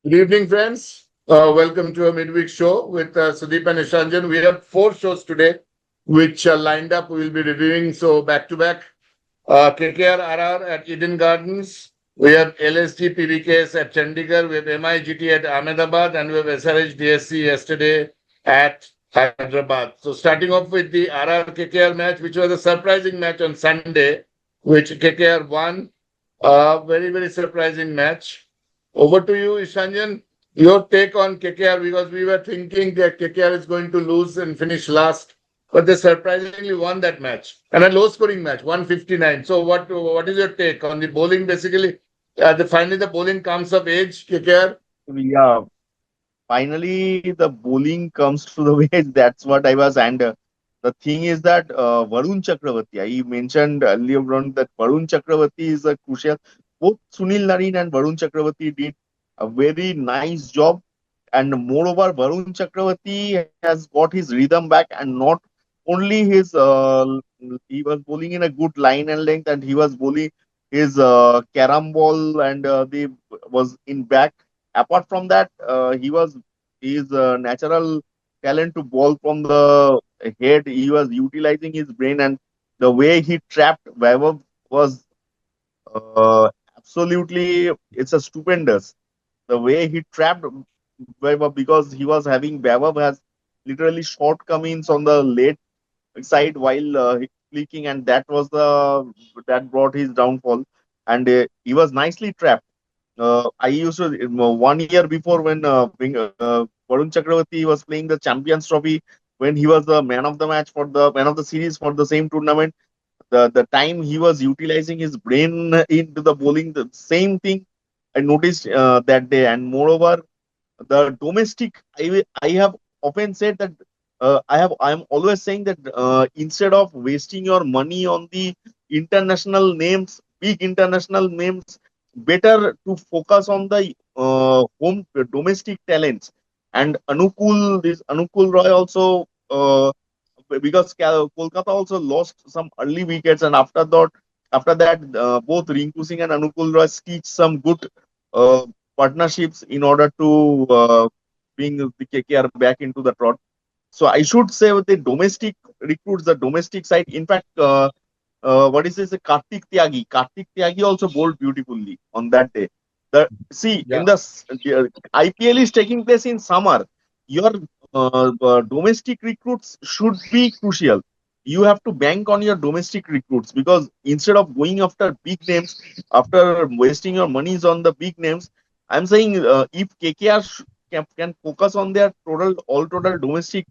Good evening, friends. Welcome to a midweek show with Sudeep and Ishanjan. We have four shows today, which are lined up. We'll be reviewing so back to back. KKR RR at Eden Gardens. We have LSG PVKS at Chandigarh. We have MIGT at Ahmedabad, and we have SRH DSC yesterday at Hyderabad. So starting off with the RR KKR match, which was a surprising match on Sunday, which KKR won. Very surprising match. Over to you, Ishanjan. Your take on KKR, because we were thinking that KKR is going to lose and finish last, but they surprisingly won that match, and a low scoring match, 159. So what is your take on the bowling? Basically, finally the bowling comes of age, KKR. Yeah, finally the bowling comes to the way. That's what I was. And the thing is that Varun Chakravarti, I mentioned earlier on that Varun Chakravarti is a crucial. Both Sunil Narine and Varun Chakravarti did a very nice job. And moreover, Varun Chakravarti has got his rhythm back, and not only he was bowling in a good line and length, and he was bowling his carom ball, and they was in back. Apart from that, his natural talent to ball from the head. He was utilizing his brain, and the way he trapped Vaibhav was absolutely, it's a stupendous. The way he trapped Vaibhav, because he was having Vaibhav has literally shortcomings on the late side while clicking, and that brought his downfall. And he was nicely trapped. I used to 1 year before, when Varun Chakravarti was playing the Champions Trophy, when he was the man of the match for the man of the series for the same tournament. The time he was utilizing his brain into the bowling, the same thing I noticed that day. And moreover, the domestic, I have often said that I'm always saying that instead of wasting your money on the international names, big international names, better to focus on the home domestic talents. And this Anukul Roy also, because Kolkata also lost some early wickets, and after that, both Rinku Singh and Anukul Roy stitched some good uh, partnerships in order to bring the KKR back into the trot. So I should say with the domestic recruits, the domestic side. In fact, what is this? Kartik Tyagi also bowled beautifully on that day. Yeah. The IPL is taking place in summer. Your domestic recruits should be crucial. You have to bank on your domestic recruits, because instead of going after big names, after wasting your monies on the big names, I'm saying if KKR can focus on their total domestic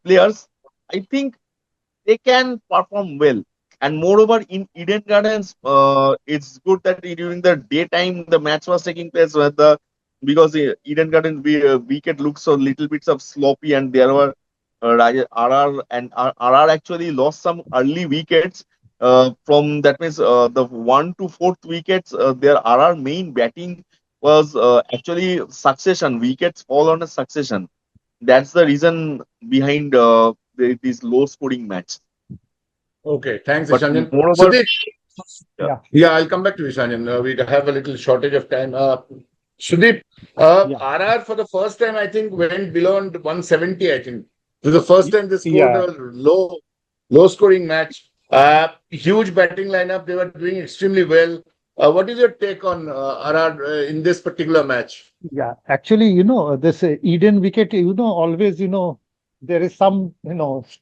players, I think they can perform well. And moreover, in Eden Gardens, it's good that during the daytime the match was taking place, where the because Eden Garden wicket looks a little bit of sloppy, and there were RR, and RR actually lost some early wickets. From that means the 1 to 4th wickets, their RR main batting was actually succession. Wickets fall on a succession. That's the reason behind this low scoring match. Okay. Thanks, But Ishanjan. moreover, Sudeep. yeah, Yeah, Yeah, I'll come back to Ishanjan. We have a little shortage of time. Sudeep, yeah, RR for the first time, I think, went below 170. I think this is the first time they scored yeah. a low scoring match. Huge batting lineup. They were doing extremely well. What is your take on RR in this particular match? Yeah, actually, this Eden wicket, always, there is some,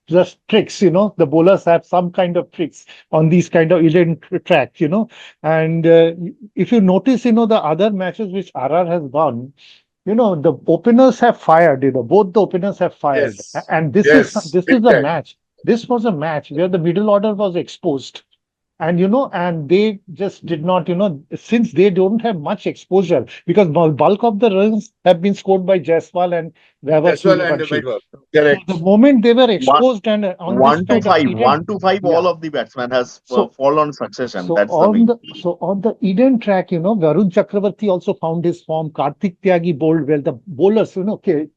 just tricks, the bowlers have some kind of tricks on these kind of Eden tracks, and if you notice, the other matches which RR has won, the openers have fired, both the openers have fired. Yes, And yes, this big is a time. match. This was a match where the middle order was exposed. And they just did not, since they don't have much exposure, because bulk of the runs have been scored by Jaiswal and Vaibhav Jaswal and Suryavanshi. Vaibhav. So the Correct. moment they were one, exposed and on this one to kind of five, Eden, 1 to 5, yeah. all of the batsmen has So fallen succession. so That's the on main. the Eden track, Varun Chakravarti also found his form. Kartik Tyagi bowled well. The bowlers,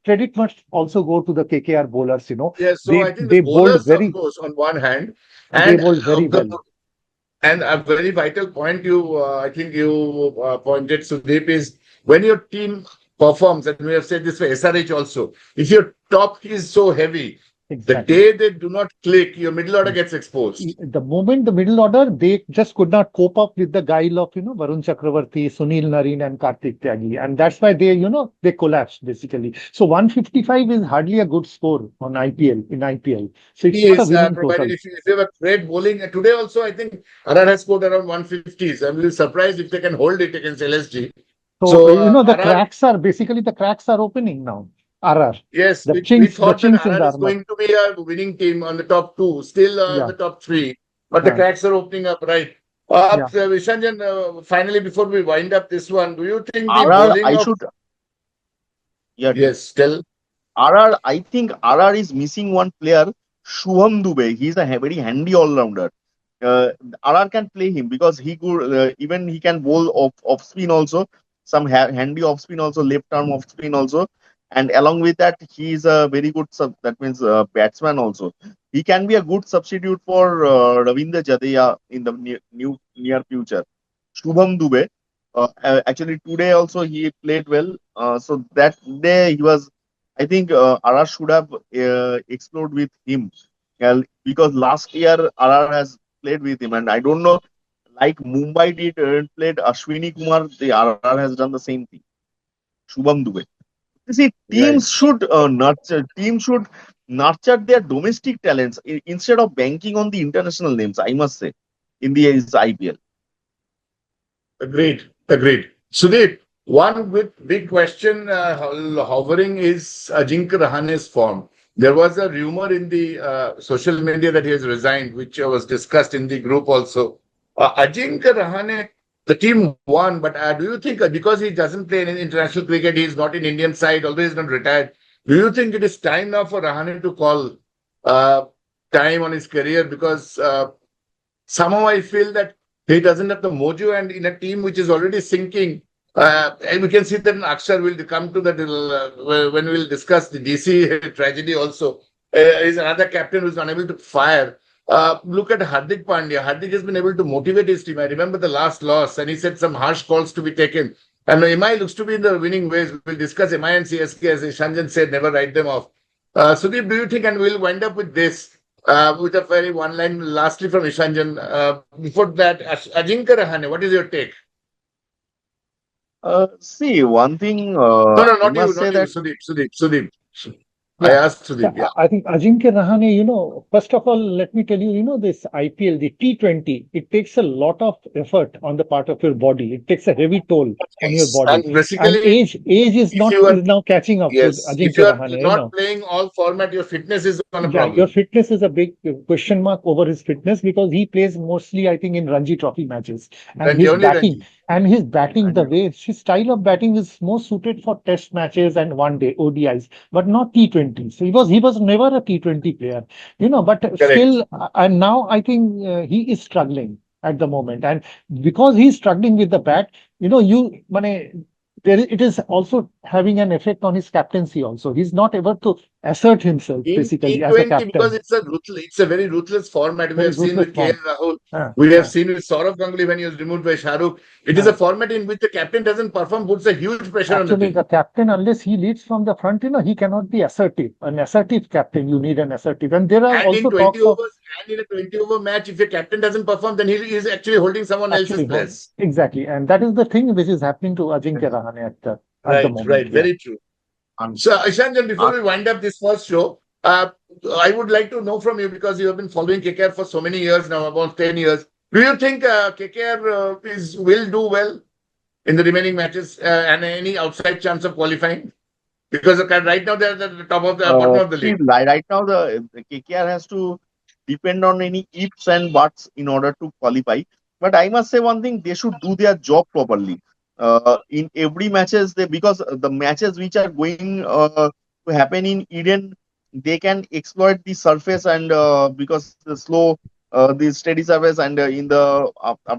credit must also go to the KKR bowlers. Yes, so They I think the they bowled bowlers, of very course, on one hand, they and bowled very the well. and a very vital point I think you pointed, Sudeep, is when your team performs, and we have said this for SRH also, if your top is so heavy, the Exactly. day they do not click, your middle order gets exposed. The moment the middle order, they just could not cope up with the guile of, Varun Chakravarti, Sunil Narine, and Kartik Tyagi. And that's why they collapsed basically. So 155 is hardly a good score on IPL, in IPL. So it's He not a is winning provided total. if you have a great bowling. Today also, I think RR has scored around 150s. I'm really surprised if they can hold it against LSG. So, So RR, the cracks are opening now. RR. yes, The we chinks, the thought that chinks in RR the is armor. going to be a winning team on the top two, still in Yeah. the top three, but the uh, cracks are opening up, right? yeah. So Vishanjan, finally, before we wind up this one, do you think the RR, bowling I of, should, yeah, yes, tell, RR, I think RR is missing one player, Shubham Dubey. He's a very handy all-rounder. Uh, RR can play him because he could even he can bowl off spin also, some handy off spin also, left arm off spin also, and along with that he is a very good that means batsman also. He can be a good substitute for Ravindra Jadeja in the near future. Shubham Dubey. Actually, today also he played well. So that day he was, I think RR should have explored with him. Because last year RR has played with him, and I don't know, like Mumbai did played Ashwini Kumar, the RR has done the same thing. Shubham Dubey. You see, right? teams should nurture their domestic talents instead of banking on the international names. I must say, in the IPL. Agreed. Agreed. Sudeep, one big question hovering is Ajinkya Rahane's form. There was a rumor in the social media that he has resigned, which was discussed in the group also. Ajinkya Rahane, the team won, but do you think because he doesn't play in international cricket, he's not in Indian side, although he's not retired, do you think it is time now for Rahane to call uh, time on his career? Because somehow I feel that he doesn't have the mojo, and in a team which is already sinking, and we can see that Akshar will come to that when we'll discuss the DC tragedy also. Is another captain who's unable to fire. Look at Hardik Pandya. Hardik has been able to motivate his team. I remember the last loss, and he said some harsh calls to be taken. And MI looks to be in the winning ways. We'll discuss MI and CSK, as Shanjan said, never write them off. Sudeep, do you think, and we'll wind up with this, with a very one line, lastly from Ishanjan. Before that, Ajinkya Rahane, what is your take? See, one thing No, no, I not you, must say not you, that Sudeep. I Yeah. asked Sudeep, yeah. I think Ajinkya Rahane, first of all, let me tell you, this IPL, the T20, it takes a lot of effort on the part of your body. It takes a heavy toll on your Yes. body. And And basically, age if you are, is now catching up with yes, if you Ajinkya are Rahane, not playing all format, your fitness is on a Yeah, your problem. fitness is a big question mark over his fitness because he plays mostly, I think, in Ranji Trophy matches. And Ranji, his only batting, Ranji. the way his style of batting is more suited for Test matches and one day ODIs, but not T20. So he was never a T20 player, But Correct. still, and now I think he is struggling at the moment, and because he's struggling with the bat, it is also having an effect on his captaincy. Also, he's not able to assert himself In basically as a T20, because captain. it's a very ruthless format. We Very have seen ruthless with KL form. Rahul. Uh, We have uh, seen with Saurav Ganguly when he was removed by Shahrukh. It is a uh. format in which the captain doesn't perform, puts a huge pressure on the Actually, the team. captain, unless he leads from the front, he cannot be assertive. An assertive captain, you need an assertive. And there are And in also 20 talks of overs, and in a 20 over match, if your captain doesn't perform, then he is actually holding someone else's actually place. exactly, and that is the thing which is happening to Ajinkya Rahane at the Right, moment. right. Yeah. Very true. un- So, Ishanjan, before un- we wind up this first show, I would like to know from you, because you have been following KKR for so many years now, about 10 years. Do you think KKR will do well in the remaining matches, and any outside chance of qualifying? Because right now they're at the top of the bottom of the See, league. right now the KKR has to depend on any ifs and buts in order to qualify. But I must say one thing: they should do their job properly. In every matches, because the matches which are going to happen in Eden, they can exploit the surface, and because the slow, the steady surface, and in the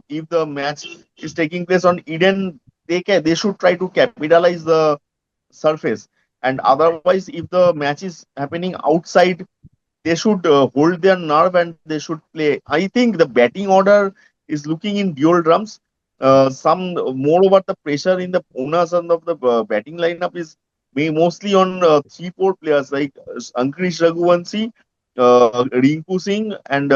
if the match is taking place on Eden, they should try to capitalize the surface. And otherwise, if the match is happening outside, they should hold their nerve and they should play. I think the batting order is looking in dual drums. some moreover the pressure in the owners and of the batting lineup is mostly on 3-4 players like Ankush Raghuvanshi, Rinku Singh, and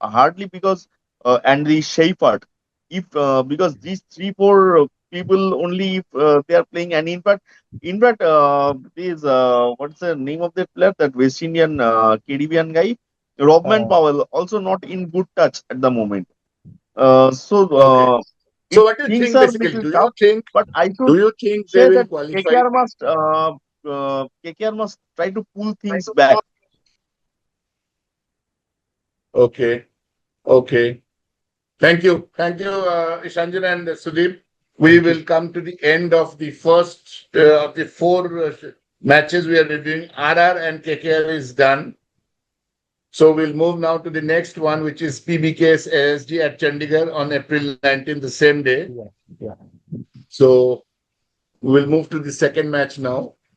hardly because and the Shepherd. If because these 3-4 people only if they are playing, and in fact, this what's the name of that player, that West Indian Caribbean guy, Robman Uh, Powell, also not in good touch at the moment. So Okay. So it what do you things think are basically? little tough, but I Do should you think they say will that qualify? KKR must try to pull things back. Okay. Okay. Thank you. Thank you, Ishanjan and Sudeep. We thank you. will come to the end of the first of the four matches we are reviewing. RR and KKR is done. So we'll move now to the next one, which is PBK's ASG at Chandigarh on April 19th, the same day. Yeah, yeah. So we'll move to the second match now.